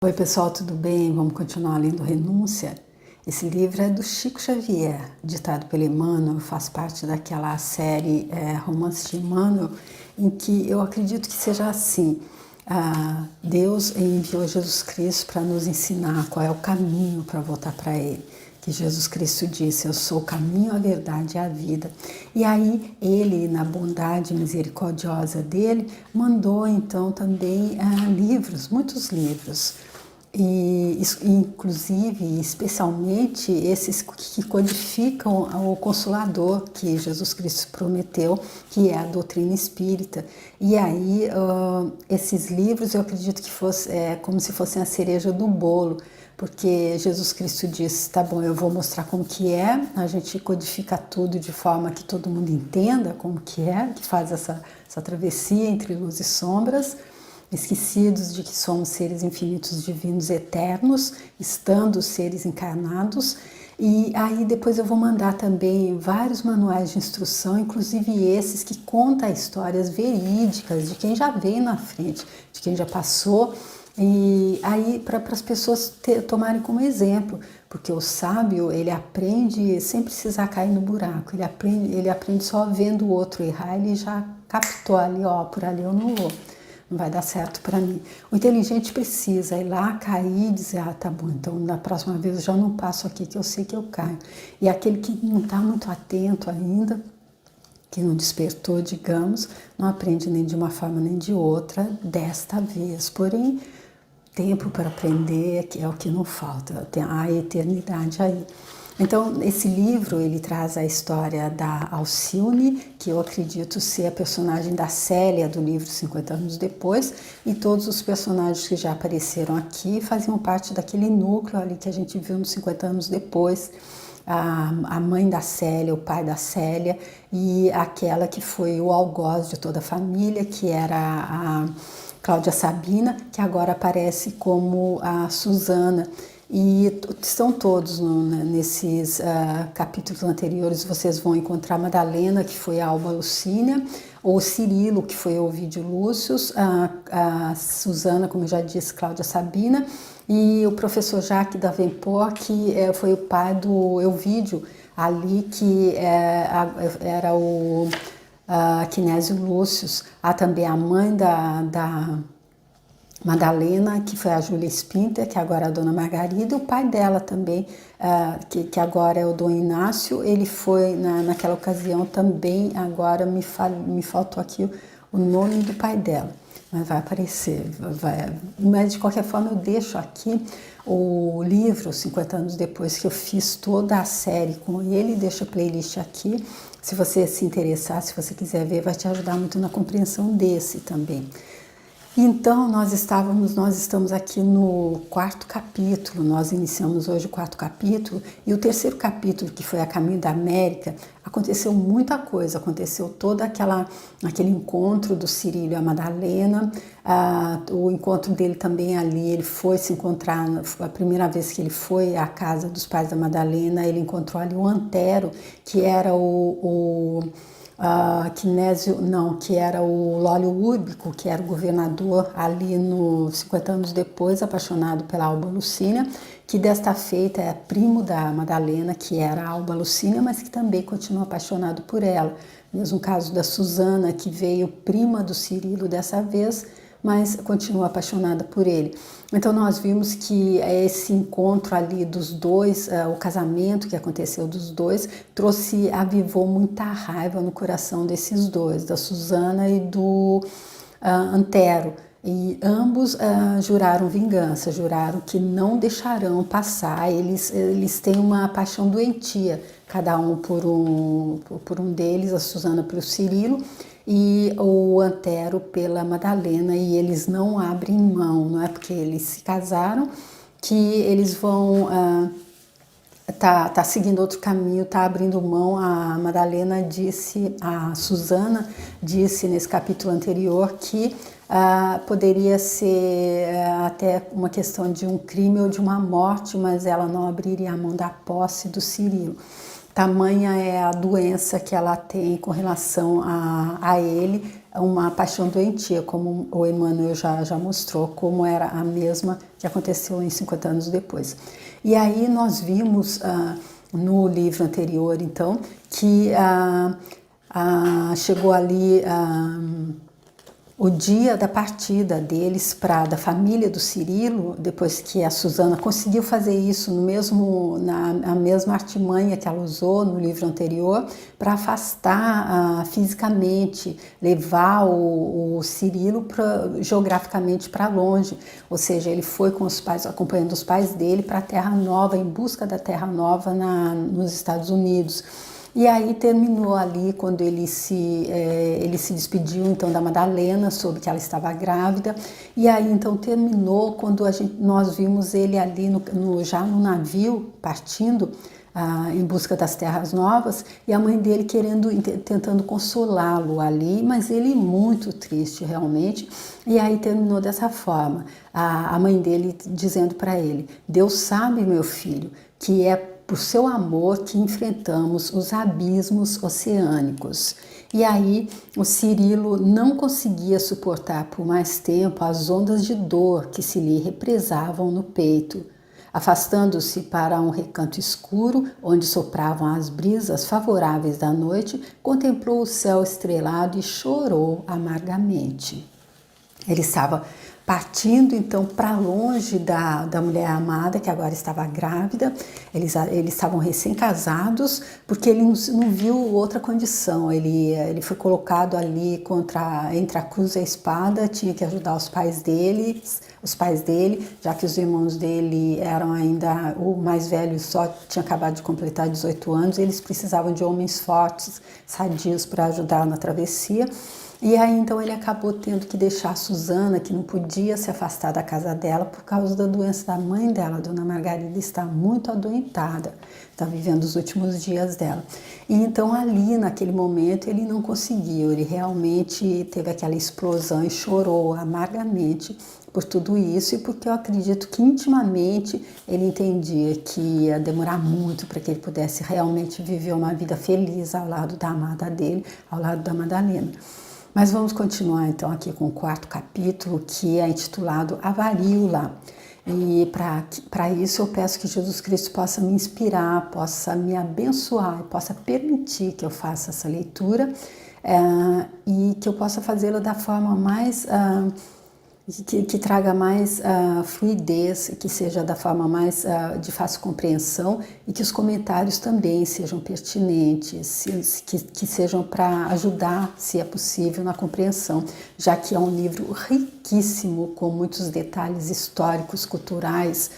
Oi pessoal, tudo bem? Vamos continuar lendo Renúncia. Esse livro é do Chico Xavier, ditado pelo Emmanuel, faz parte daquela série Romance de Emmanuel, em que eu acredito que seja assim. Deus enviou Jesus Cristo para nos ensinar qual é o caminho para voltar para Ele. Que Jesus Cristo disse, eu sou o caminho, a verdade e a vida. E aí ele, na bondade misericordiosa dele, mandou então também livros, muitos livros. E inclusive, especialmente esses que codificam o Consolador que Jesus Cristo prometeu, que é a doutrina espírita. E aí, esses livros eu acredito que fosse como se fossem a cereja do bolo, porque Jesus Cristo disse, tá bom, eu vou mostrar como que é, a gente codifica tudo de forma que todo mundo entenda como que é, que faz essa travessia entre luz e sombras, esquecidos de que somos seres infinitos, divinos, eternos, estando seres encarnados. E aí depois eu vou mandar também vários manuais de instrução, inclusive esses que contam histórias verídicas de quem já veio na frente, de quem já passou, e aí para as pessoas tomarem como exemplo, porque o sábio ele aprende sem precisar cair no buraco, ele aprende só vendo o outro errar, ele já captou ali, ó, por ali eu não vou. Não vai dar certo para mim. O inteligente precisa ir lá, cair e dizer, tá bom, então na próxima vez eu já não passo aqui, que eu sei que eu caio. E aquele que não está muito atento ainda, que não despertou, digamos, não aprende nem de uma forma nem de outra desta vez. Porém, tempo para aprender é o que não falta, tem a eternidade aí. Então, esse livro, ele traz a história da Alcione, que eu acredito ser a personagem da Célia do livro 50 anos depois, e todos os personagens que já apareceram aqui faziam parte daquele núcleo ali que a gente viu nos 50 anos depois, a mãe da Célia, o pai da Célia, e aquela que foi o algoz de toda a família, que era a Cláudia Sabina, que agora aparece como a Susana. E estão todos nesses capítulos anteriores, vocês vão encontrar a Madalena, que foi a Alba Lucínia, o Cirilo, que foi o Ovídio Lúcius, a Susana, como eu já disse, Cláudia Sabina, e o professor Jacques Davenport, que foi o pai do Ovídio, ali que era o Quinésio Lúcius. Há também a mãe da Madalena, que foi a Júlia Spinter, que agora é a Dona Margarida, e o pai dela também, que agora é o Dom Inácio, ele foi naquela ocasião também, agora me faltou aqui o nome do pai dela, mas vai aparecer, mas de qualquer forma eu deixo aqui o livro 50 anos depois, que eu fiz toda a série com ele, deixo a playlist aqui, se você se interessar, se você quiser ver, vai te ajudar muito na compreensão desse também. Então, nós estamos aqui no quarto capítulo, nós iniciamos hoje o quarto capítulo, e o terceiro capítulo, que foi A Caminho da América, aconteceu muita coisa, aconteceu todo aquele encontro do Cirilo e a Madalena, o encontro dele também ali, ele foi se encontrar, a primeira vez que ele foi à casa dos pais da Madalena, ele encontrou ali o Antero, que era que era o Lólio Úrbico, que era o governador ali no 50 anos depois, apaixonado pela Alba Lucínia, que desta feita é primo da Madalena, que era a Alba Lucínia, mas que também continua apaixonado por ela. Mesmo caso da Susana, que veio prima do Cirilo dessa vez, mas continua apaixonada por ele. Então nós vimos que esse encontro ali dos dois, o casamento que aconteceu dos dois, avivou muita raiva no coração desses dois, da Susana e do Antero. E ambos juraram vingança, juraram que não deixarão passar, eles têm uma paixão doentia, cada um por um deles, a Susana pelo Cirilo, e o Antero pela Madalena, e eles não abrem mão, não é porque eles se casaram que eles vão tá seguindo outro caminho, tá abrindo mão. A Madalena disse, a Susana disse nesse capítulo anterior que poderia ser até uma questão de um crime ou de uma morte, mas ela não abriria a mão da posse do Cirilo. Tamanha é a doença que ela tem com relação a ele, uma paixão doentia, como o Emmanuel já mostrou, como era a mesma que aconteceu em 50 anos depois. E aí nós vimos no livro anterior, então, que chegou ali o dia da partida deles da família do Cirilo, depois que a Susana conseguiu fazer isso na mesma artimanha que ela usou no livro anterior, para afastar fisicamente, levar o Cirilo geograficamente para longe, ou seja, ele foi com os pais, acompanhando os pais dele para a Terra Nova, em busca da Terra Nova nos Estados Unidos. E aí terminou ali quando ele se despediu então da Madalena, soube que ela estava grávida, e aí então terminou quando nós vimos ele ali já no navio partindo em busca das terras novas, e a mãe dele tentando consolá-lo ali, mas ele muito triste realmente. E aí terminou dessa forma, a mãe dele dizendo para ele: Deus sabe, meu filho, que é por seu amor que enfrentamos os abismos oceânicos. E aí o Cirilo não conseguia suportar por mais tempo as ondas de dor que se lhe represavam no peito. Afastando-se para um recanto escuro, onde sopravam as brisas favoráveis da noite, contemplou o céu estrelado e chorou amargamente. Ele estava partindo então para longe da mulher amada, que agora estava grávida. Eles estavam recém-casados, porque ele não viu outra condição. Ele foi colocado ali entre a cruz e a espada, tinha que ajudar os pais dele, já que os irmãos dele eram ainda, o mais velho só tinha acabado de completar 18 anos, eles precisavam de homens fortes, sadios, para ajudar na travessia. E aí então ele acabou tendo que deixar a Susana, que não podia se afastar da casa dela por causa da doença da mãe dela. A Dona Margarida está muito adoentada, está vivendo os últimos dias dela. E então ali naquele momento ele não conseguiu, ele realmente teve aquela explosão e chorou amargamente por tudo isso, e porque eu acredito que intimamente ele entendia que ia demorar muito para que ele pudesse realmente viver uma vida feliz ao lado da amada dele, ao lado da Madalena. Mas vamos continuar então aqui com o quarto capítulo, que é intitulado A Varíola. E para isso eu peço que Jesus Cristo possa me inspirar, possa me abençoar, possa permitir que eu faça essa leitura e que eu possa fazê-la da forma mais... que traga mais fluidez, que seja da forma mais de fácil compreensão, e que os comentários também sejam pertinentes, que sejam para ajudar, se é possível, na compreensão, já que é um livro riquíssimo, com muitos detalhes históricos, culturais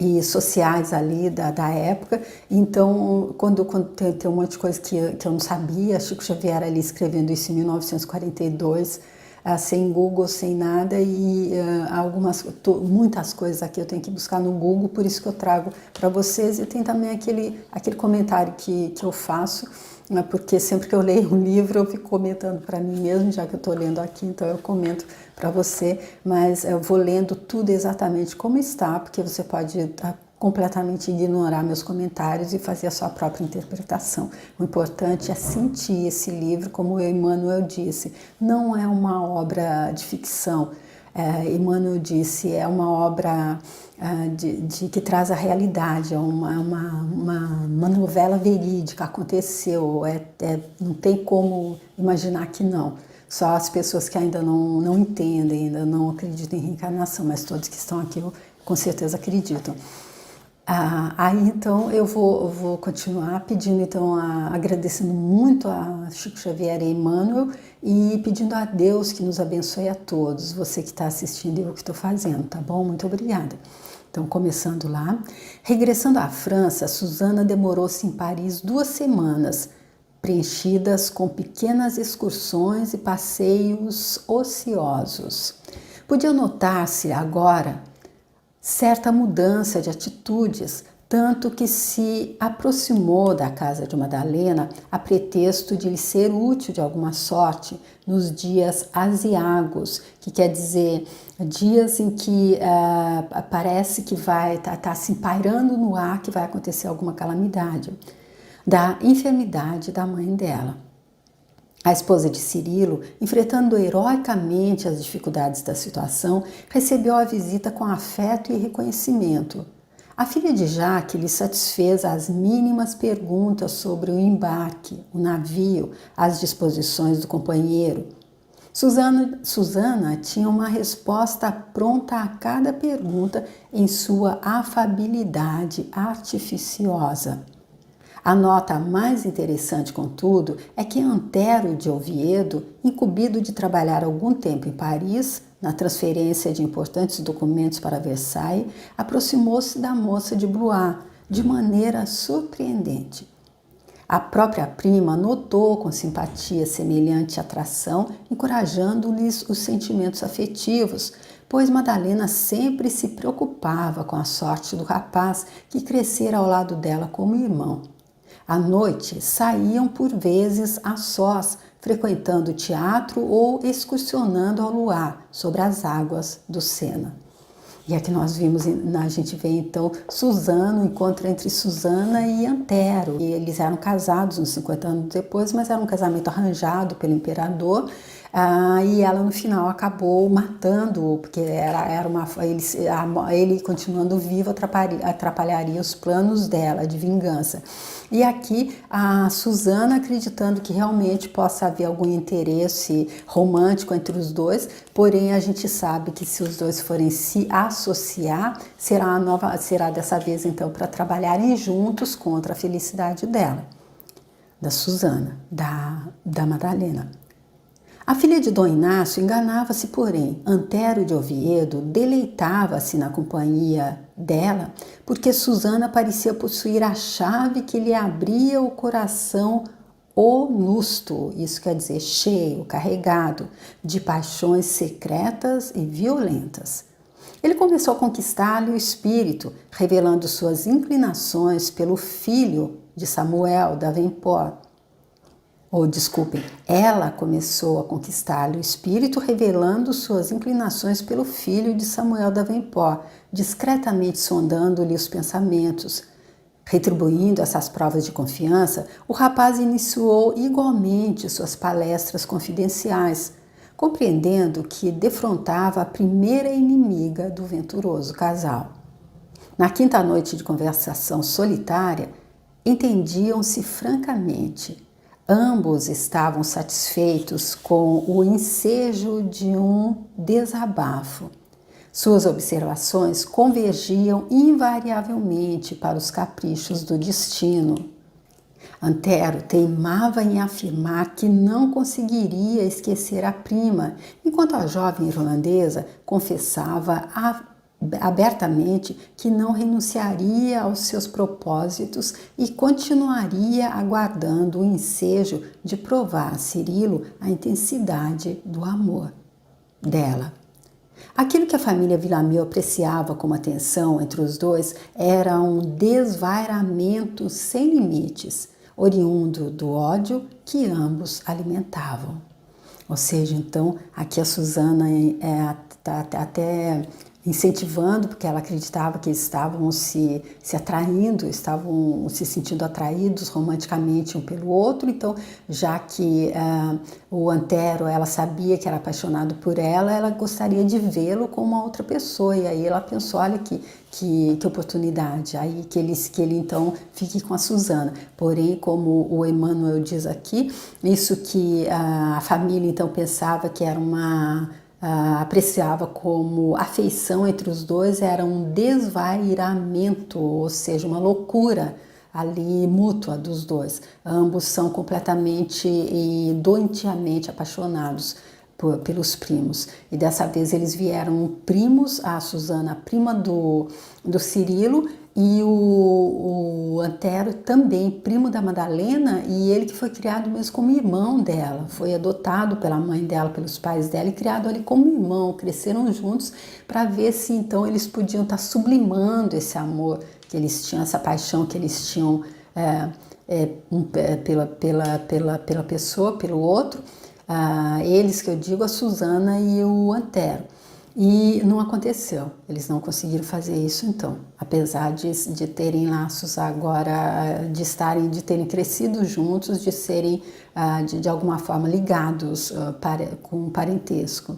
e sociais ali da época. Então, quando tem um monte de coisa que eu não sabia, Chico Xavier ali escrevendo isso em 1942, sem Google, sem nada, e muitas coisas aqui eu tenho que buscar no Google, por isso que eu trago para vocês. E tem também aquele comentário que eu faço, porque sempre que eu leio um livro eu fico comentando para mim mesmo, já que eu estou lendo aqui, então eu comento para você, mas eu vou lendo tudo exatamente como está, porque você pode completamente ignorar meus comentários e fazer a sua própria interpretação. O importante é sentir esse livro, como o Emmanuel disse, não é uma obra de ficção. Emmanuel disse, é uma obra que traz a realidade, é uma novela verídica, aconteceu, não tem como imaginar que não. Só as pessoas que ainda não entendem, ainda não acreditam em reencarnação, mas todos que estão aqui com certeza acreditam. Aí então eu vou continuar pedindo, então, agradecendo muito a Chico Xavier e Emmanuel, e pedindo a Deus que nos abençoe a todos, você que está assistindo e eu que estou fazendo, tá bom? Muito obrigada. Então, começando lá. Regressando à França, Susana demorou-se em Paris 2 semanas, preenchidas com pequenas excursões e passeios ociosos. Podia notar-se agora certa mudança de atitudes, tanto que se aproximou da casa de Madalena a pretexto de lhe ser útil de alguma sorte nos dias aziagos, que quer dizer dias em que parece que vai estar assim pairando no ar que vai acontecer alguma calamidade, da enfermidade da mãe dela. A esposa de Cirilo, enfrentando heroicamente as dificuldades da situação, recebeu a visita com afeto e reconhecimento. A filha de Jaque lhe satisfez as mínimas perguntas sobre o embarque, o navio, as disposições do companheiro. Susana tinha uma resposta pronta a cada pergunta em sua afabilidade artificiosa. A nota mais interessante, contudo, é que Antero de Oviedo, incumbido de trabalhar algum tempo em Paris, na transferência de importantes documentos para Versailles, aproximou-se da moça de Blois de maneira surpreendente. A própria prima notou com simpatia semelhante atração, encorajando-lhes os sentimentos afetivos, pois Madalena sempre se preocupava com a sorte do rapaz que crescera ao lado dela como irmão. À noite, saíam por vezes a sós, frequentando o teatro ou excursionando ao luar, sobre as águas do Sena. E aqui nós vimos, a gente vê então Susana, o encontro entre Susana e Antero. E eles eram casados uns 50 anos depois, mas era um casamento arranjado pelo imperador. E ela no final acabou matando-o, porque ele continuando vivo atrapalharia os planos dela de vingança. E aqui a Susana, acreditando que realmente possa haver algum interesse romântico entre os dois, porém a gente sabe que se os dois forem se associar, será dessa vez então para trabalharem juntos contra a felicidade dela, da Susana, da Madalena. A filha de Dom Inácio enganava-se, porém. Antero de Oviedo deleitava-se na companhia dela, porque Susana parecia possuir a chave que lhe abria o coração onusto, isso quer dizer cheio, carregado, de paixões secretas e violentas. Ele começou a conquistar-lhe o espírito, revelando suas inclinações pelo filho de Samuel Davenport. Ela começou a conquistar-lhe o espírito, revelando suas inclinações pelo filho de Samuel Davenport, discretamente sondando-lhe os pensamentos. Retribuindo essas provas de confiança, o rapaz iniciou igualmente suas palestras confidenciais, compreendendo que defrontava a primeira inimiga do venturoso casal. Na quinta noite de conversação solitária, entendiam-se francamente. Ambos estavam satisfeitos com o ensejo de um desabafo. Suas observações convergiam invariavelmente para os caprichos do destino. Antero teimava em afirmar que não conseguiria esquecer a prima, enquanto a jovem irlandesa confessava abertamente que não renunciaria aos seus propósitos e continuaria aguardando o ensejo de provar a Cirilo a intensidade do amor dela. Aquilo que a família Villamil apreciava como atenção entre os dois era um desvairamento sem limites, oriundo do ódio que ambos alimentavam. Ou seja, então, aqui a Susana até incentivando, porque ela acreditava que eles estavam se atraindo, estavam se sentindo atraídos romanticamente um pelo outro. Então, já que o Antero, ela sabia que era apaixonado por ela, ela gostaria de vê-lo com uma outra pessoa. E aí ela pensou, olha que oportunidade, aí que ele então fique com a Susana. Porém, como o Emmanuel diz aqui, isso que a família então pensava que era apreciava como afeição entre os dois era um desvairamento, ou seja, uma loucura ali mútua dos dois. Ambos são completamente e doentiamente apaixonados pelos primos. E dessa vez eles vieram primos, a Susana, a prima do Cirilo, e o Antero também, primo da Madalena, e ele que foi criado mesmo como irmão dela, foi adotado pela mãe dela, pelos pais dela e criado ali como irmão, cresceram juntos para ver se então eles podiam estar sublimando esse amor que eles tinham, essa paixão que eles tinham pela pessoa, pelo outro, eles que eu digo, a Susana e o Antero. E não aconteceu, eles não conseguiram fazer isso então, apesar de terem laços agora, de terem crescido juntos, de serem de alguma forma ligados com parentesco.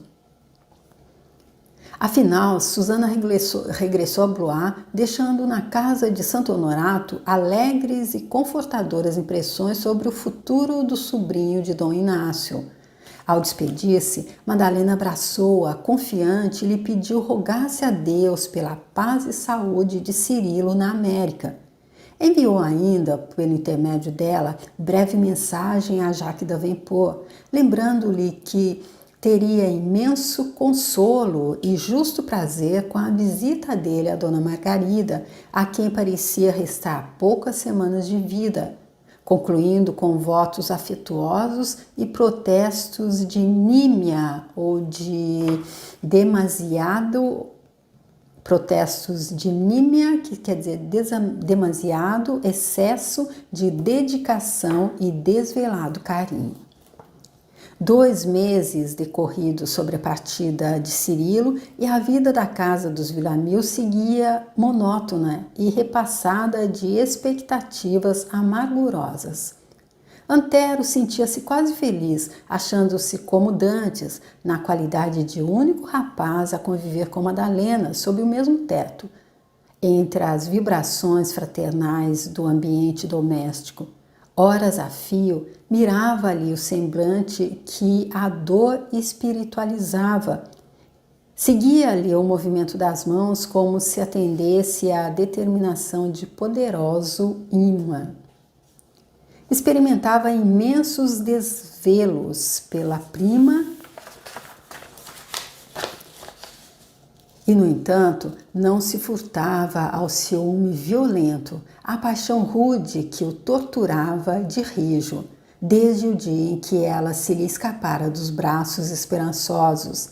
Afinal, Susana regressou a Blois, deixando na casa de Santo Honorato alegres e confortadoras impressões sobre o futuro do sobrinho de Dom Inácio. Ao despedir-se, Madalena abraçou-a, confiante, e lhe pediu rogasse a Deus pela paz e saúde de Cirilo na América. Enviou ainda, pelo intermédio dela, breve mensagem a Jacques d'Avenport, lembrando-lhe que teria imenso consolo e justo prazer com a visita dele à Dona Margarida, a quem parecia restar poucas semanas de vida, concluindo com votos afetuosos e protestos de nímia ou de que quer dizer demasiado excesso de dedicação e desvelado carinho. 2 meses decorridos sobre a partida de Cirilo e a vida da casa dos Villamil seguia monótona e repassada de expectativas amargurosas. Antero sentia-se quase feliz, achando-se como dantes, na qualidade de único rapaz a conviver com Madalena sob o mesmo teto, entre as vibrações fraternais do ambiente doméstico. Horas a fio, mirava-lhe o semblante que a dor espiritualizava. Seguia-lhe o movimento das mãos como se atendesse à determinação de poderoso imã. Experimentava imensos desvelos pela prima e, no entanto, não se furtava ao ciúme violento, à paixão rude que o torturava de rijo, desde o dia em que ela se lhe escapara dos braços esperançosos.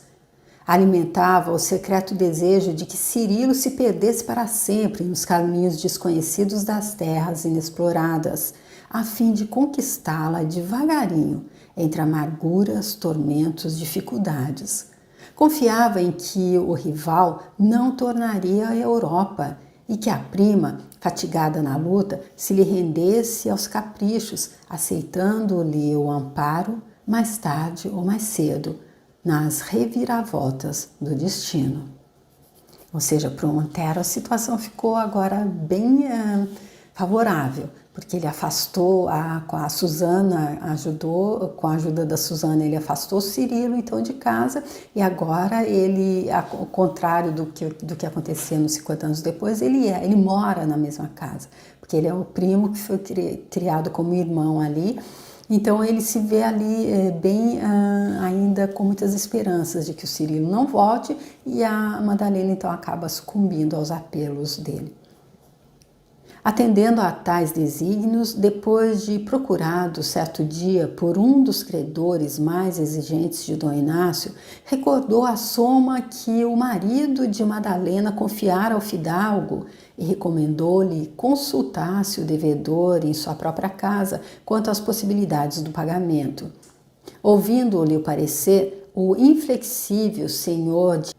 Alimentava o secreto desejo de que Cirilo se perdesse para sempre nos caminhos desconhecidos das terras inexploradas, a fim de conquistá-la devagarinho, entre amarguras, tormentos, dificuldades. Confiava em que o rival não tornaria a Europa e que a prima, fatigada na luta, se lhe rendesse aos caprichos, aceitando-lhe o amparo, mais tarde ou mais cedo, nas reviravoltas do destino. Ou seja, para o Antero a situação ficou agora bem favorável, porque ele afastou com a Susana, com a ajuda da Susana, ele afastou Cirilo então de casa, e agora ele, ao contrário do que acontecia nos 50 anos depois, ele mora na mesma casa, porque ele é o primo que foi criado como irmão ali. Então ele se vê ali ainda com muitas esperanças de que o Cirilo não volte, e a Madalena então acaba sucumbindo aos apelos dele. Atendendo a tais desígnios, depois de procurado certo dia por um dos credores mais exigentes de Dom Inácio, recordou a soma que o marido de Madalena confiara ao fidalgo e recomendou-lhe consultasse o devedor em sua própria casa quanto às possibilidades do pagamento. Ouvindo-lhe o parecer, o inflexível senhor de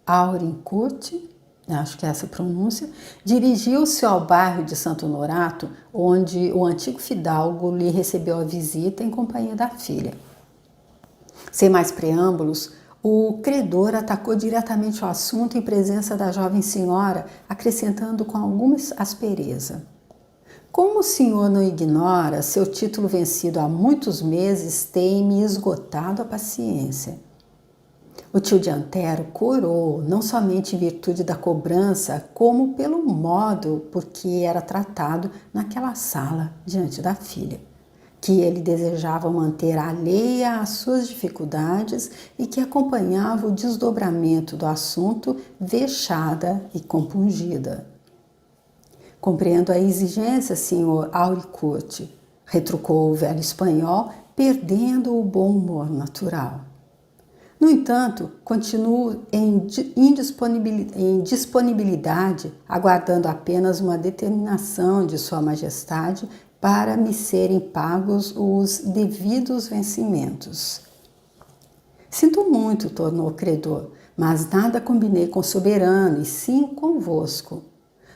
Audincourt, acho que é essa a pronúncia, dirigiu-se ao bairro de Santo Honorato, onde o antigo fidalgo lhe recebeu a visita em companhia da filha. Sem mais preâmbulos, o credor atacou diretamente o assunto em presença da jovem senhora, acrescentando com alguma aspereza: como o senhor não ignora, seu título vencido há muitos meses tem-me esgotado a paciência. O tio de Antero corou, não somente em virtude da cobrança, como pelo modo por que era tratado naquela sala diante da filha, que ele desejava manter alheia às suas dificuldades e que acompanhava o desdobramento do assunto vexada e compungida. Compreendo a exigência, senhor Audincourt, retrucou o velho espanhol, perdendo o bom humor natural. No entanto, continuo em disponibilidade, aguardando apenas uma determinação de Sua Majestade para me serem pagos os devidos vencimentos. Sinto muito, tornou o credor, mas nada combinei com o soberano, e sim convosco.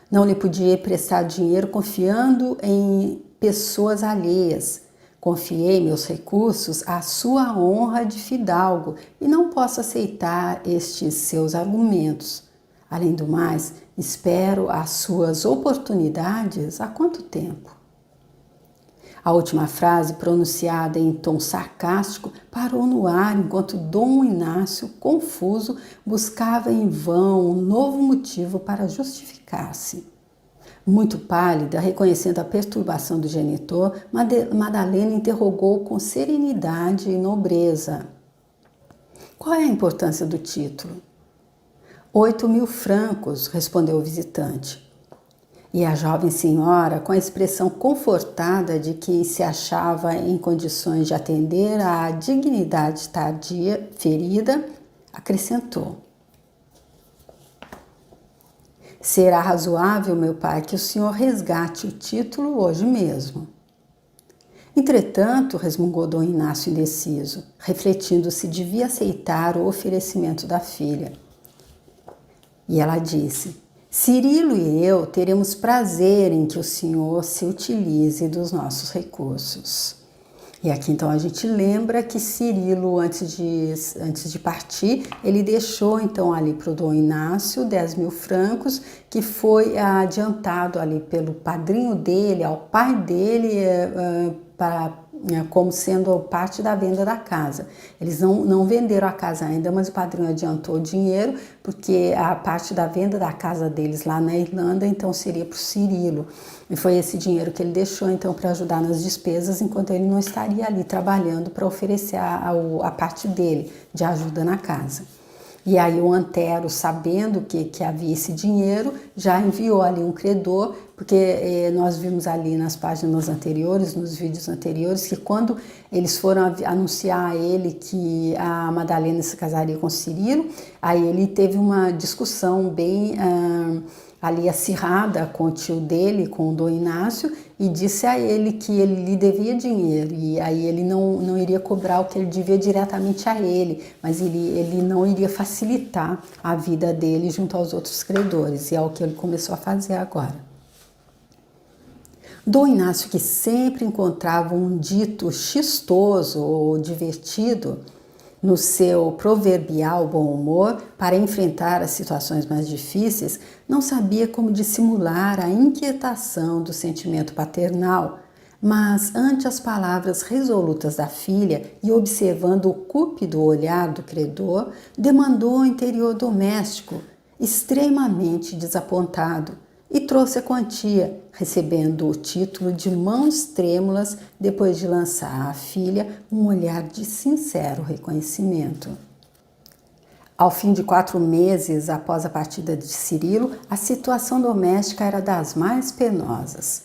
Não lhe podia emprestar dinheiro confiando em pessoas alheias. Confiei meus recursos à sua honra de fidalgo e não posso aceitar estes seus argumentos. Além do mais, espero as suas oportunidades há quanto tempo? A última frase, pronunciada em tom sarcástico, parou no ar enquanto Dom Inácio, confuso, buscava em vão um novo motivo para justificar-se. Muito pálida, reconhecendo a perturbação do genitor, Madalena interrogou com serenidade e nobreza. Qual é a importância do título? 8.000 francos, respondeu o visitante. E a jovem senhora, com a expressão confortada de quem se achava em condições de atender à dignidade tardia ferida, acrescentou: será razoável, meu pai, que o senhor resgate o título hoje mesmo. Entretanto, resmungou Dom Inácio indeciso, refletindo se devia aceitar o oferecimento da filha. E ela disse: Cirilo e eu teremos prazer em que o senhor se utilize dos nossos recursos. E aqui então a gente lembra que Cirilo, antes de partir, ele deixou então ali para o Dom Inácio 10.000 francos, que foi adiantado ali pelo padrinho dele, ao pai dele, como sendo parte da venda da casa. Eles não venderam a casa ainda, mas o padrinho adiantou o dinheiro, porque a parte da venda da casa deles lá na Irlanda, então seria para o Cirilo. E foi esse dinheiro que ele deixou então para ajudar nas despesas, enquanto ele não estaria ali trabalhando para oferecer a parte dele de ajuda na casa. E aí o Antero, sabendo que havia esse dinheiro, já enviou ali um credor, porque nós vimos ali nas páginas anteriores, nos vídeos anteriores, que quando eles foram anunciar a ele que a Madalena se casaria com Cirilo, aí ele teve uma discussão bem ali acirrada com o tio dele, com o Dom Inácio, e disse a ele que ele lhe devia dinheiro, e aí ele não iria cobrar o que ele devia diretamente a ele, mas ele não iria facilitar a vida dele junto aos outros credores, e é o que ele começou a fazer agora. Dom Inácio, que sempre encontrava um dito chistoso ou divertido no seu proverbial bom humor para enfrentar as situações mais difíceis, não sabia como dissimular a inquietação do sentimento paternal, mas ante as palavras resolutas da filha e observando o cúpido olhar do credor, demandou o interior doméstico, extremamente desapontado, e trouxe a quantia, recebendo o título de mãos trêmulas depois de lançar à filha um olhar de sincero reconhecimento. Ao fim de 4 meses após a partida de Cirilo, a situação doméstica era das mais penosas.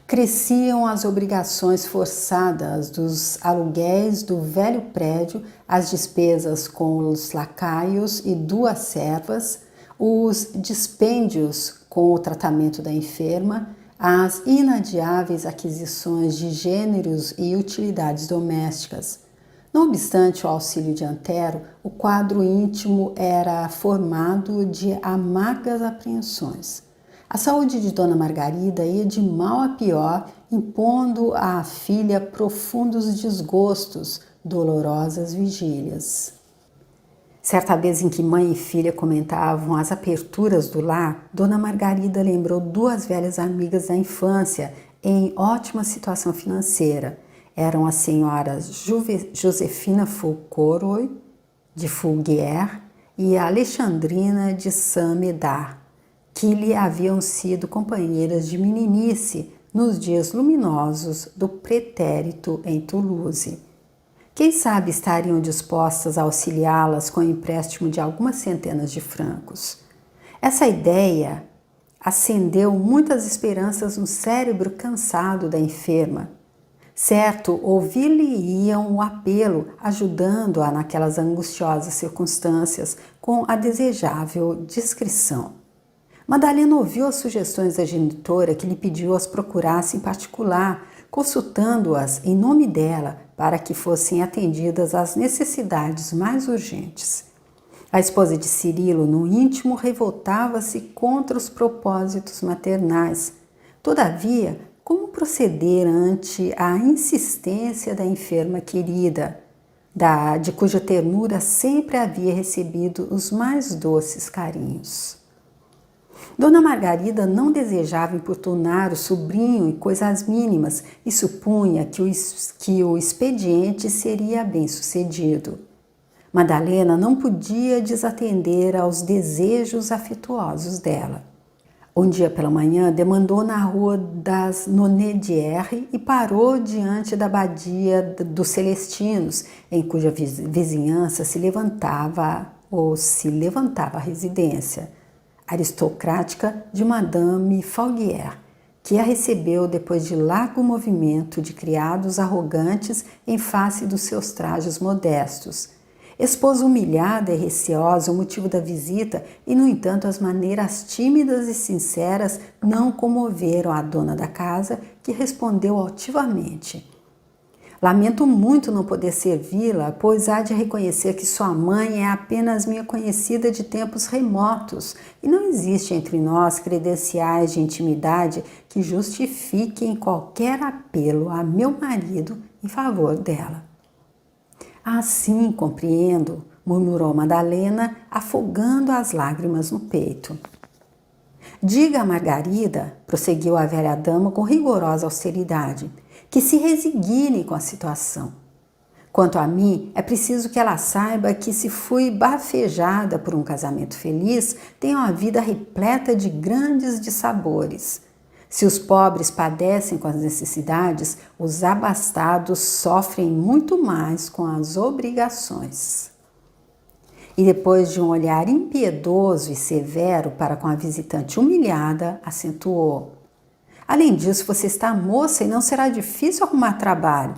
Cresciam as obrigações forçadas dos aluguéis do velho prédio, as despesas com os lacaios e 2 servas, os dispêndios com o tratamento da enferma, as inadiáveis aquisições de gêneros e utilidades domésticas. Não obstante o auxílio de Antero, o quadro íntimo era formado de amargas apreensões. A saúde de Dona Margarida ia de mal a pior, impondo à filha profundos desgostos, dolorosas vigílias. Certa vez em que mãe e filha comentavam as aperturas do lar, Dona Margarida lembrou 2 velhas amigas da infância em ótima situação financeira. Eram as senhoras Josefina Foucault de Fougères e a Alexandrina de Saint-Médard, que lhe haviam sido companheiras de meninice nos dias luminosos do pretérito em Toulouse. Quem sabe estariam dispostas a auxiliá-las com o empréstimo de algumas centenas de francos. Essa ideia acendeu muitas esperanças no cérebro cansado da enferma. Certo, ouvir-lhe-iam o apelo, ajudando-a naquelas angustiosas circunstâncias com a desejável discrição. Madalena ouviu as sugestões da genitora, que lhe pediu as procurasse em particular, consultando-as em nome dela para que fossem atendidas às necessidades mais urgentes. A esposa de Cirilo, no íntimo, revoltava-se contra os propósitos maternais. Todavia, como proceder ante a insistência da enferma querida, de cuja ternura sempre havia recebido os mais doces carinhos? Dona Margarida não desejava importunar o sobrinho em coisas mínimas e supunha que o expediente seria bem sucedido. Madalena não podia desatender aos desejos afetuosos dela. Um dia pela manhã, demandou na rua das Nonediere e parou diante da abadia dos Celestinos, em cuja vizinhança se levantava a residência aristocrática de Madame Falguière, que a recebeu depois de largo movimento de criados arrogantes em face dos seus trajes modestos. Expôs humilhada e receosa o motivo da visita e, no entanto, as maneiras tímidas e sinceras não comoveram a dona da casa, que respondeu altivamente: lamento muito não poder servi-la, pois há de reconhecer que sua mãe é apenas minha conhecida de tempos remotos e não existe entre nós credenciais de intimidade que justifiquem qualquer apelo a meu marido em favor dela. Ah, sim, compreendo, murmurou Madalena, afogando as lágrimas no peito. Diga a Margarida, prosseguiu a velha dama com rigorosa austeridade, que se resigne com a situação. Quanto a mim, é preciso que ela saiba que, se fui bafejada por um casamento feliz, tenho uma vida repleta de grandes dissabores. Se os pobres padecem com as necessidades, os abastados sofrem muito mais com as obrigações. E depois de um olhar impiedoso e severo para com a visitante humilhada, acentuou: além disso, você está moça e não será difícil arrumar trabalho.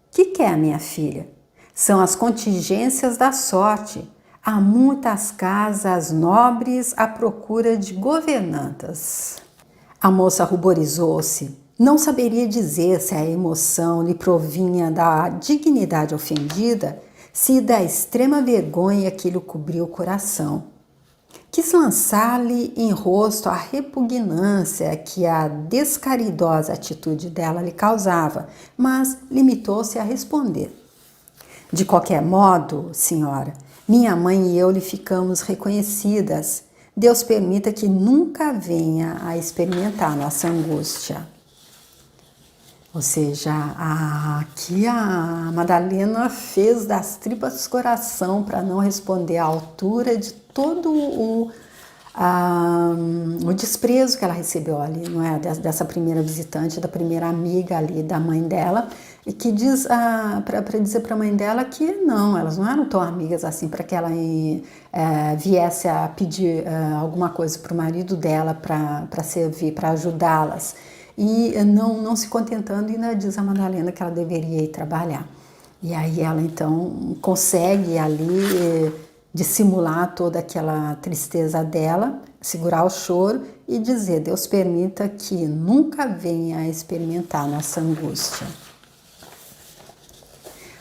Que quer, minha filha? São as contingências da sorte. Há muitas casas nobres à procura de governantas. A moça ruborizou-se. Não saberia dizer se a emoção lhe provinha da dignidade ofendida, se da extrema vergonha que lhe cobriu o coração. Quis lançar-lhe em rosto a repugnância que a descaridosa atitude dela lhe causava, mas limitou-se a responder: de qualquer modo, senhora, minha mãe e eu lhe ficamos reconhecidas. Deus permita que nunca venha a experimentar nossa angústia. Ou seja, aqui a Madalena fez das tripas do coração para não responder à altura de todo o desprezo que ela recebeu ali, não é? Dessa primeira visitante, da primeira amiga ali da mãe dela, e que diz para dizer para a mãe dela que não, elas não eram tão amigas assim, para que ela viesse a pedir alguma coisa para o marido dela para servir, para ajudá-las. E não se contentando, ainda diz a Madalena que ela deveria ir trabalhar. E aí ela então consegue ali dissimular toda aquela tristeza dela, segurar o choro e dizer: Deus permita que nunca venha a experimentar nossa angústia.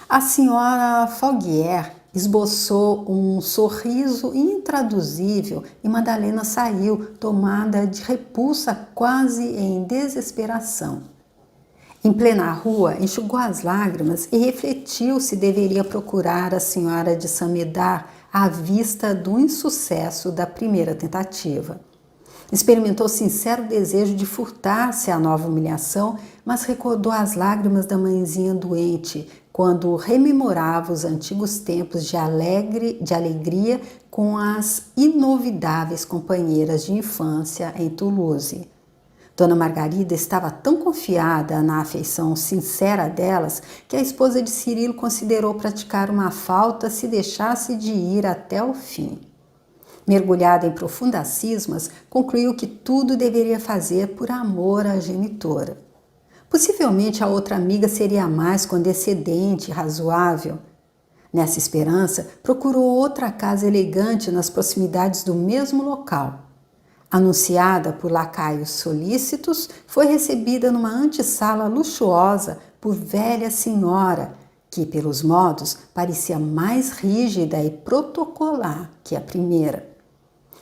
A senhora Falguière esboçou um sorriso intraduzível e Madalena saiu, tomada de repulsa, quase em desesperação. Em plena rua, enxugou as lágrimas e refletiu se deveria procurar a senhora de Saint-Médard à vista do insucesso da primeira tentativa. Experimentou sincero desejo de furtar-se à nova humilhação, mas recordou as lágrimas da mãezinha doente, quando rememorava os antigos tempos de alegria com as inovidáveis companheiras de infância em Toulouse. Dona Margarida estava tão confiada na afeição sincera delas que a esposa de Cirilo considerou praticar uma falta se deixasse de ir até o fim. Mergulhada em profundas cismas, concluiu que tudo deveria fazer por amor à genitora. Possivelmente a outra amiga seria mais condescendente e razoável. Nessa esperança, procurou outra casa elegante nas proximidades do mesmo local. Anunciada por lacaios solícitos, foi recebida numa antessala luxuosa por velha senhora, que, pelos modos, parecia mais rígida e protocolar que a primeira.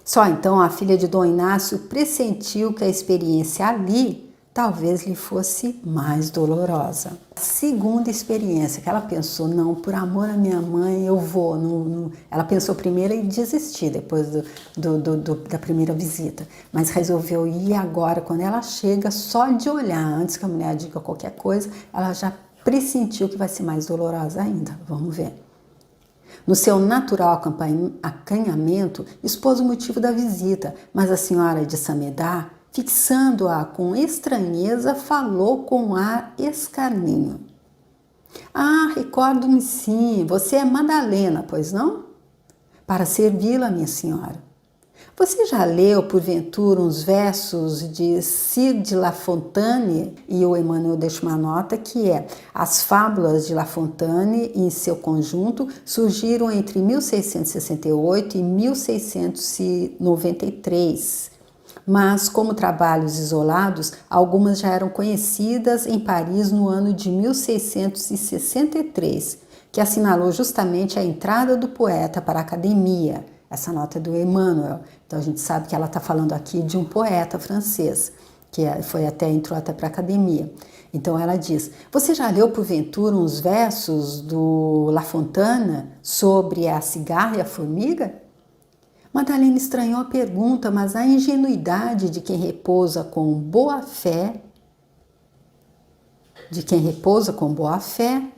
Só então a filha de Dom Inácio pressentiu que a experiência ali talvez lhe fosse mais dolorosa. A segunda experiência que ela pensou, não, por amor à minha mãe eu vou. Não. Ela pensou primeiro em desistir depois da primeira visita, mas resolveu ir agora. Quando ela chega, só de olhar, antes que a mulher diga qualquer coisa, ela já pressentiu que vai ser mais dolorosa ainda. Vamos ver. No seu natural acanhamento, expôs o motivo da visita, mas a senhora de Samedá, fixando-a com estranheza, falou com ar escarninho. Ah, recordo-me sim, você é Madalena, pois não? Para servi-la, minha senhora. Você já leu, porventura, uns versos de Cir de La Fontaine? E o Emmanuel deixa uma nota que é: as fábulas de La Fontaine, em seu conjunto, surgiram entre 1668 e 1693. Mas, como trabalhos isolados, algumas já eram conhecidas em Paris no ano de 1663, que assinalou justamente a entrada do poeta para a academia. Essa nota é do Emmanuel. Então a gente sabe que ela está falando aqui de um poeta francês, que entrou até para a academia. Então ela diz: você já leu porventura uns versos do La Fontaine sobre a cigarra e a formiga? Madalena estranhou a pergunta, mas a ingenuidade de quem repousa com boa fé,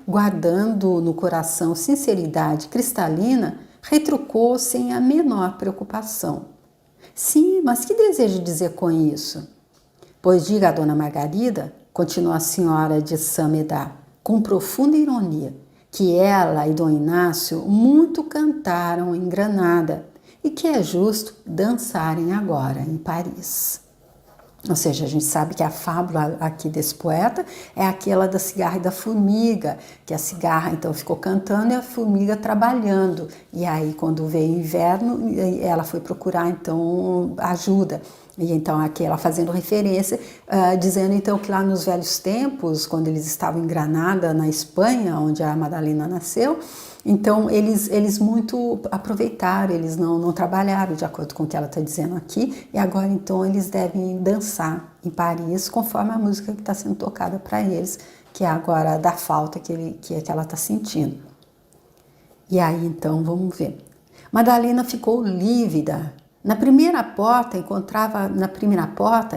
guardando no coração sinceridade cristalina, retrucou sem a menor preocupação. Sim, mas que deseja dizer com isso? Pois diga a dona Margarida, continuou a senhora de Samedá, com profunda ironia, que ela e Dom Inácio muito cantaram em Granada e que é justo dançarem agora em Paris. Ou seja, a gente sabe que a fábula aqui desse poeta é aquela da cigarra e da formiga, que a cigarra então ficou cantando e a formiga trabalhando. E aí quando veio o inverno, ela foi procurar então ajuda. E então aqui ela fazendo referência, dizendo então que lá nos velhos tempos, quando eles estavam em Granada, na Espanha, onde a Madalena nasceu, então eles muito aproveitaram, eles não trabalharam de acordo com o que ela está dizendo aqui, e agora então eles devem dançar em Paris conforme a música que está sendo tocada para eles, que é agora da falta que ela está sentindo. E aí então vamos ver. Madalena ficou lívida. Na primeira porta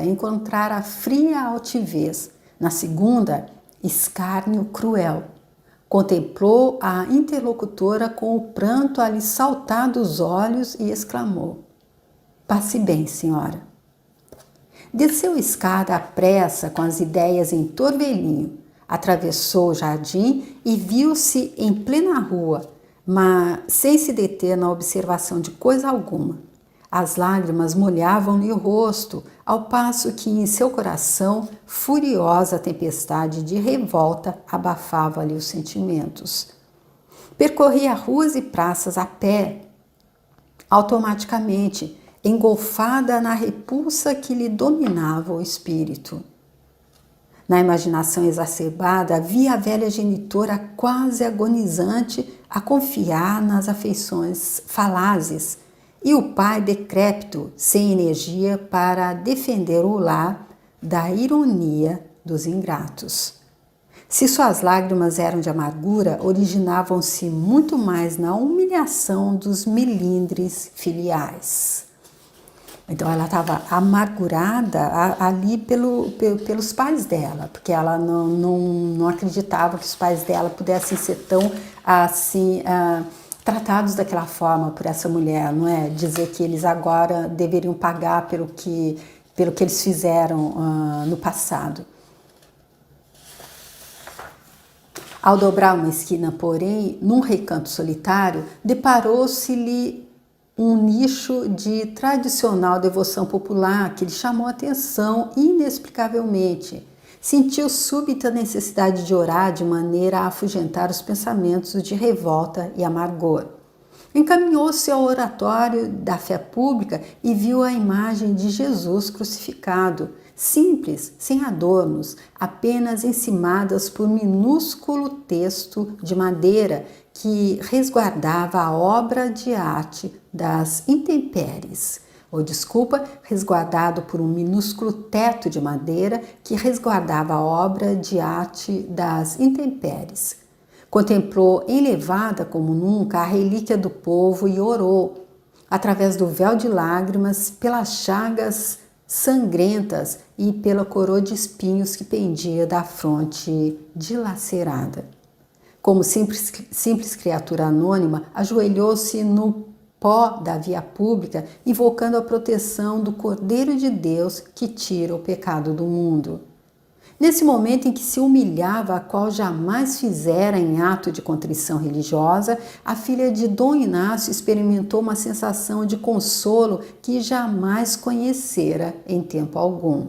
encontrara fria altivez, na segunda escárnio cruel. Contemplou a interlocutora com o pranto a lhe saltar dos olhos e exclamou: passe bem, senhora. Desceu a escada à pressa com as ideias em torvelinho, atravessou o jardim e viu-se em plena rua, mas sem se deter na observação de coisa alguma. As lágrimas molhavam-lhe o rosto, ao passo que em seu coração furiosa tempestade de revolta abafava-lhe os sentimentos. Percorria ruas e praças a pé, automaticamente, engolfada na repulsa que lhe dominava o espírito. Na imaginação exacerbada, via a velha genitora quase agonizante a confiar nas afeições falazes, e o pai decrépito, sem energia para defender o lar da ironia dos ingratos. Se suas lágrimas eram de amargura, originavam-se muito mais na humilhação dos melindres filiais. Então ela estava amargurada ali pelos pais dela, porque ela não acreditava que os pais dela pudessem ser tão assim tratados daquela forma por essa mulher, não é? Dizer que eles agora deveriam pagar pelo que eles fizeram no passado. Ao dobrar uma esquina, porém, num recanto solitário, deparou-se-lhe um nicho de tradicional devoção popular que lhe chamou a atenção inexplicavelmente. Sentiu súbita necessidade de orar de maneira a afugentar os pensamentos de revolta e amargor. Encaminhou-se ao oratório da fé pública e viu a imagem de Jesus crucificado, simples, sem adornos, apenas encimadas por minúsculo texto de madeira que resguardava a obra de arte das intempéries. Resguardado por um minúsculo teto de madeira que resguardava a obra de arte das intempéries. Contemplou elevada como nunca a relíquia do povo e orou, através do véu de lágrimas, pelas chagas sangrentas e pela coroa de espinhos que pendia da fronte dilacerada. Como simples criatura anônima, ajoelhou-se no pó da via pública, invocando a proteção do Cordeiro de Deus que tira o pecado do mundo. Nesse momento em que se humilhava, a qual jamais fizera em ato de contrição religiosa, a filha de Dom Inácio experimentou uma sensação de consolo que jamais conhecera em tempo algum.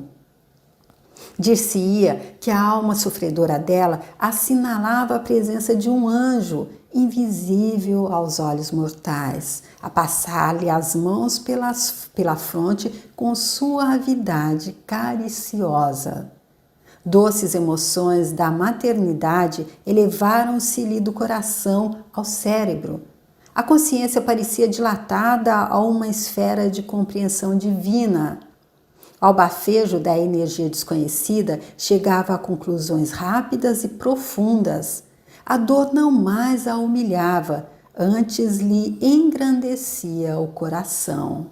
Dir-se-ia que a alma sofredora dela assinalava a presença de um anjo invisível aos olhos mortais, a passar-lhe as mãos pela fronte com suavidade cariciosa. Doces emoções da maternidade elevaram-se-lhe do coração ao cérebro. A consciência parecia dilatada a uma esfera de compreensão divina. Ao bafejo da energia desconhecida, chegava a conclusões rápidas e profundas. A dor não mais a humilhava, antes lhe engrandecia o coração.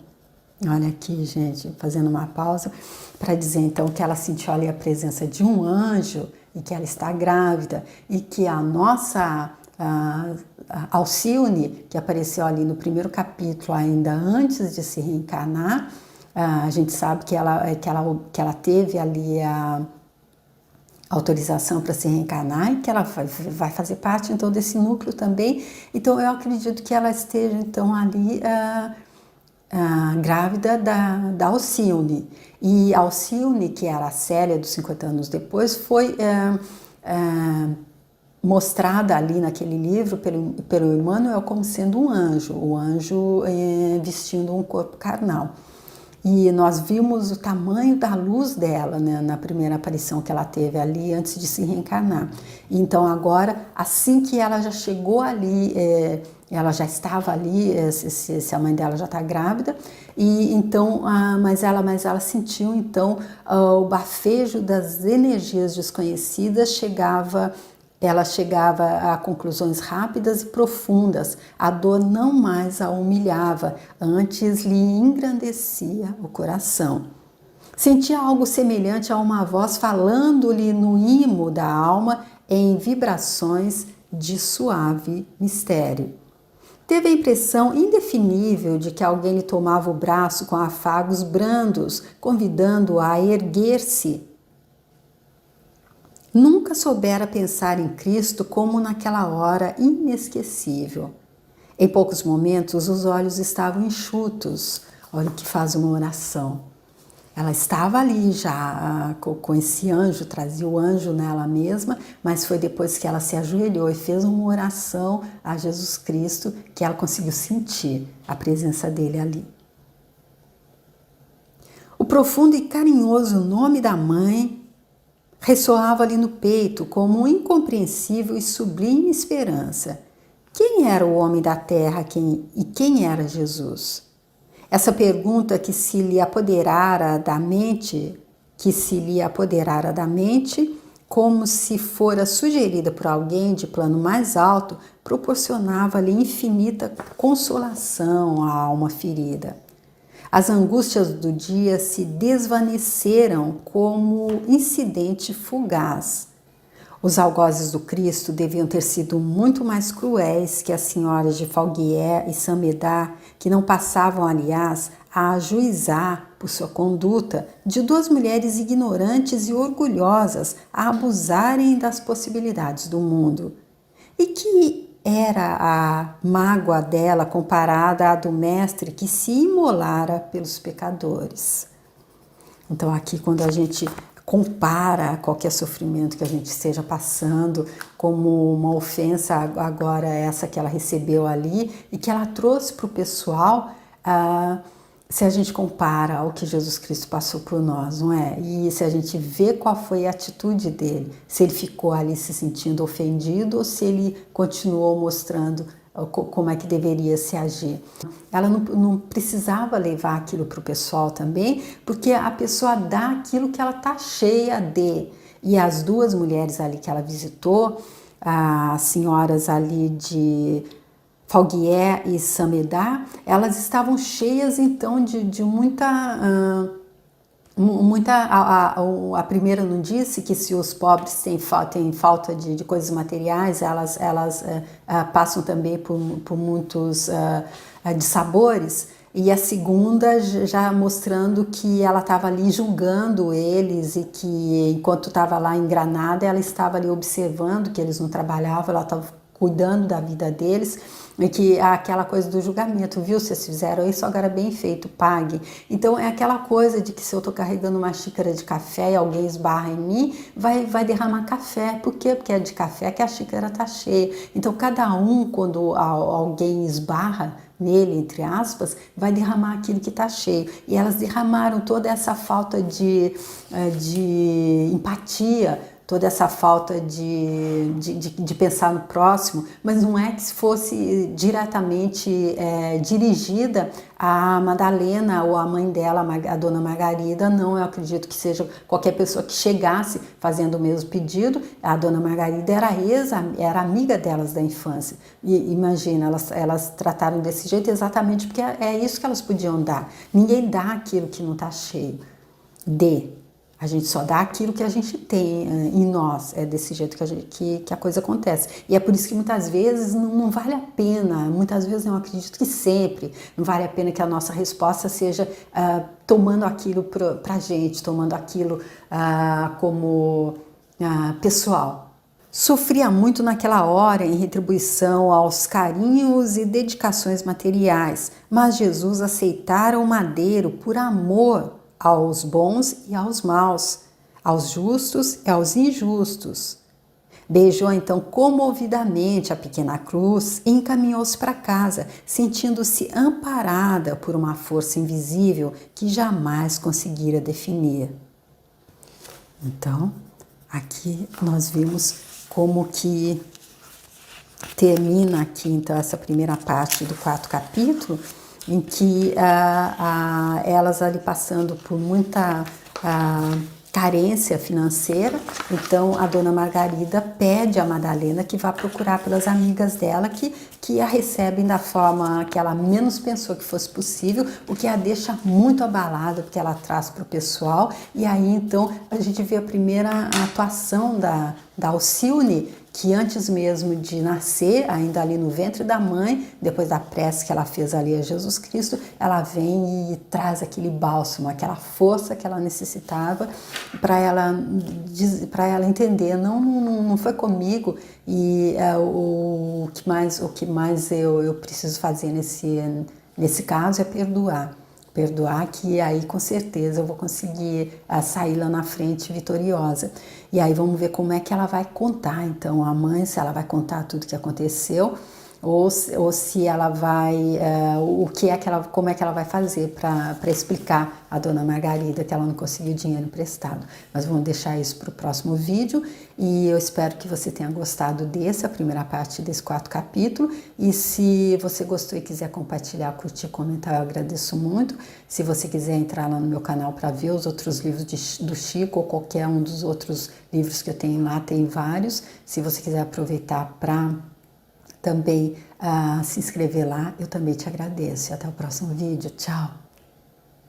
Olha aqui, gente, fazendo uma pausa para dizer então que ela sentiu ali a presença de um anjo e que ela está grávida e que a nossa Alcione, que apareceu ali no primeiro capítulo, ainda antes de se reencarnar, a gente sabe que ela teve ali a autorização para se reencarnar e que ela vai fazer parte então desse núcleo também. Então eu acredito que ela esteja então ali grávida da Alcione. E Alcione, que era a Célia dos 50 anos depois, foi mostrada ali naquele livro pelo Emmanuel como sendo um anjo, o anjo vestindo um corpo carnal. E nós vimos o tamanho da luz dela, né, na primeira aparição que ela teve ali antes de se reencarnar. Então agora, assim que ela já chegou ali, ela já estava ali, se a mãe dela já está grávida, e então, mas ela sentiu então o bafejo das energias desconhecidas, ela chegava a conclusões rápidas e profundas. A dor não mais a humilhava, antes lhe engrandecia o coração. Sentia algo semelhante a uma voz falando-lhe no imo da alma em vibrações de suave mistério. Teve a impressão indefinível de que alguém lhe tomava o braço com afagos brandos, convidando-a a erguer-se. Nunca soubera pensar em Cristo como naquela hora inesquecível. Em poucos momentos, os olhos estavam enxutos. Olha o que faz uma oração. Ela estava ali já com esse anjo, trazia o anjo nela mesma, mas foi depois que ela se ajoelhou e fez uma oração a Jesus Cristo que ela conseguiu sentir a presença dele ali. O profundo e carinhoso nome da mãe ressoava ali no peito como uma incompreensível e sublime esperança. Quem era o homem da terra e quem era Jesus? Essa pergunta que se lhe apoderara da mente, como se fora sugerida por alguém de plano mais alto, proporcionava-lhe infinita consolação à alma ferida. As angústias do dia se desvaneceram como incidente fugaz. Os algozes do Cristo deviam ter sido muito mais cruéis que as senhoras de Falguier e Saint-Médard, que não passavam, aliás, a ajuizar, por sua conduta, de duas mulheres ignorantes e orgulhosas a abusarem das possibilidades do mundo. E que era a mágoa dela comparada à do mestre que se imolara pelos pecadores. Então aqui quando a gente compara qualquer sofrimento que a gente esteja passando como uma ofensa, agora essa que ela recebeu ali e que ela trouxe para o pessoal, se a gente compara ao que Jesus Cristo passou por nós, não é? E se a gente vê qual foi a atitude dele, se ele ficou ali se sentindo ofendido ou se ele continuou mostrando como é que deveria se agir. Ela não precisava levar aquilo para o pessoal também, porque a pessoa dá aquilo que ela está cheia de. E as duas mulheres ali que ela visitou, as senhoras ali de Falguier e Samedar, elas estavam cheias então de muita... a primeira não disse que se os pobres têm falta de coisas materiais, elas passam também por muitos dissabores, e a segunda já mostrando que ela estava ali julgando eles e que enquanto estava lá em Granada, ela estava ali observando que eles não trabalhavam, ela estava cuidando da vida deles, e que aquela coisa do julgamento, viu, vocês fizeram isso, agora bem feito, pague. Então é aquela coisa de que se eu estou carregando uma xícara de café e alguém esbarra em mim, vai derramar café. Por quê? Porque é de café que a xícara está cheia. Então cada um, quando alguém esbarra nele, entre aspas, vai derramar aquilo que está cheio. E elas derramaram toda essa falta de empatia, toda essa falta de pensar no próximo, mas não é que fosse diretamente dirigida a Madalena ou a mãe dela, a dona Margarida, não, eu acredito que seja qualquer pessoa que chegasse fazendo o mesmo pedido. A dona Margarida era amiga delas da infância, e imagina, elas trataram desse jeito exatamente porque é isso que elas podiam dar. Ninguém dá aquilo que não está cheio. A gente só dá aquilo que a gente tem em nós, é desse jeito que a coisa acontece. E é por isso que muitas vezes não vale a pena, muitas vezes eu acredito que sempre, não vale a pena que a nossa resposta seja tomando aquilo para a gente, tomando aquilo como pessoal. Sofria muito naquela hora em retribuição aos carinhos e dedicações materiais, mas Jesus aceitara o madeiro por amor aos bons e aos maus, aos justos e aos injustos. Beijou então comovidamente a pequena cruz e encaminhou-se para casa, sentindo-se amparada por uma força invisível que jamais conseguira definir. Então, aqui nós vimos como que termina aqui então essa primeira parte do 4º capítulo, em que elas ali passando por muita carência financeira, então a dona Margarida pede a Madalena que vá procurar pelas amigas dela que a recebem da forma que ela menos pensou que fosse possível, o que a deixa muito abalada, porque ela traz para o pessoal. E aí então a gente vê a primeira atuação da Alcione, que antes mesmo de nascer, ainda ali no ventre da mãe, depois da prece que ela fez ali a Jesus Cristo, ela vem e traz aquele bálsamo, aquela força que ela necessitava para ela entender, não foi comigo, e o que mais eu preciso fazer nesse caso é perdoar. Perdoar, que aí com certeza eu vou conseguir sair lá na frente vitoriosa. E aí vamos ver como é que ela vai contar, então, a mãe, se ela vai contar tudo que aconteceu, ou se ela vai, como é que ela vai fazer para explicar a dona Margarida que ela não conseguiu dinheiro emprestado. Mas vamos deixar isso para o próximo vídeo, e eu espero que você tenha gostado a primeira parte desse 4º capítulo, e se você gostou e quiser compartilhar, curtir, comentar, eu agradeço muito. Se você quiser entrar lá no meu canal para ver os outros livros do Chico, ou qualquer um dos outros livros que eu tenho lá, tem vários. Se você quiser aproveitar para também se inscrever lá, eu também te agradeço. E até o próximo vídeo. Tchau!